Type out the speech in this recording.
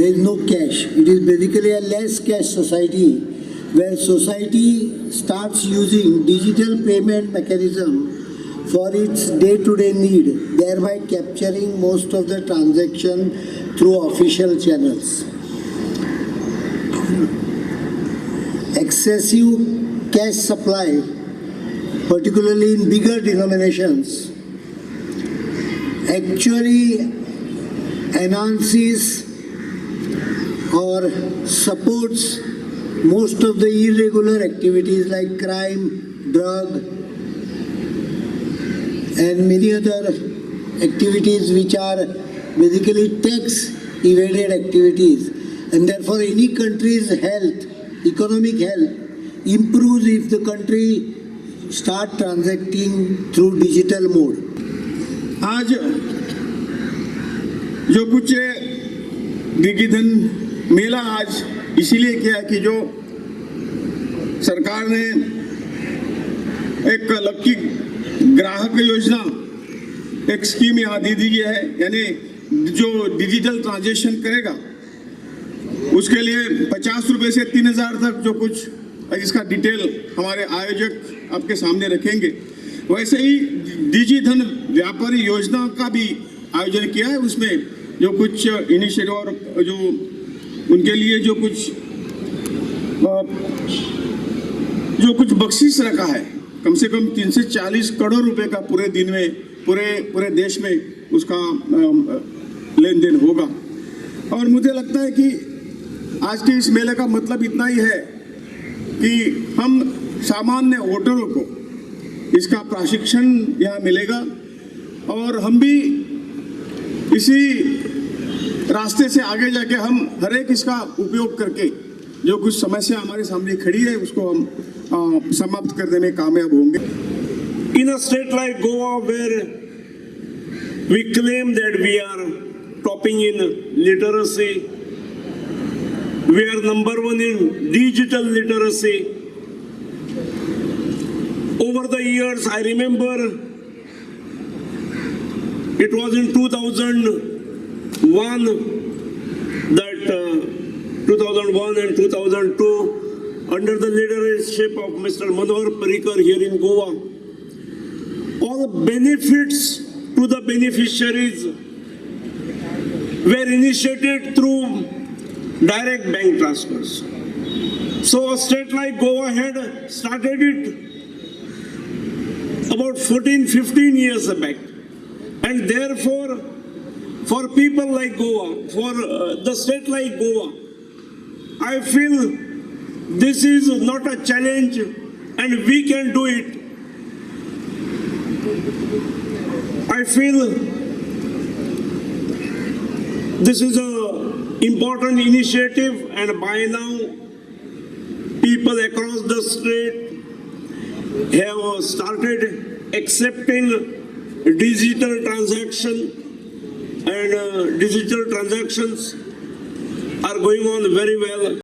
there is no cash. It is basically a less cash society where society starts using digital payment mechanism for its day-to-day need, thereby capturing most of the transaction through official channels. Excessive cash supply, particularly in bigger denominations, actually enhances or supports most of the irregular activities like crime, drug, and many other activities which are basically tax evaded activities. And therefore any country's health, economic health, improves if the country start transacting through digital mode. आज जो कुछ डिजी धन मेला आज इसीलिए किया कि जो सरकार ने एक लकी ग्राहक योजना एक स्कीम यहाँ दे दी है, यानी जो डिजिटल ट्रांजैक्शन करेगा उसके लिए 50 रुपये से 3000 तक जो कुछ इसका डिटेल हमारे आयोजक आपके सामने रखेंगे। वैसे ही डिजी धन व्यापारी योजना का भी आयोजन किया है, उसमें जो कुछ इनिशिएटिव और जो उनके लिए जो कुछ बख्शीश रखा है, कम से कम 340 करोड़ रुपए का पूरे दिन में पूरे देश में उसका लेन देन होगा। और मुझे लगता है कि आज के इस मेले का मतलब इतना ही है कि हम सामान्य वोटरों को इसका प्रशिक्षण यहाँ मिलेगा और हम भी इसी रास्ते से आगे जाके हम हर एक इसका उपयोग करके जो कुछ समस्या हमारे सामने खड़ी है उसको हम समाप्त करने में कामयाब होंगे। In a state like Goa, where we claim that we are topping in literacy, we are #1 in digital literacy. Over the years, I remember it was in 2001 that 2001 and 2002, under the leadership of Mr. Manohar Parrikar here in Goa, all benefits to the beneficiaries were initiated through direct bank transfers. So a state like Goa had started it about 14-15 years back. And therefore, for people like Goa, for the state like Goa, I feel this is not a challenge and we can do it. I feel this is an important initiative, and by now people across the state have started accepting digital transaction, and digital transactions are going on very well.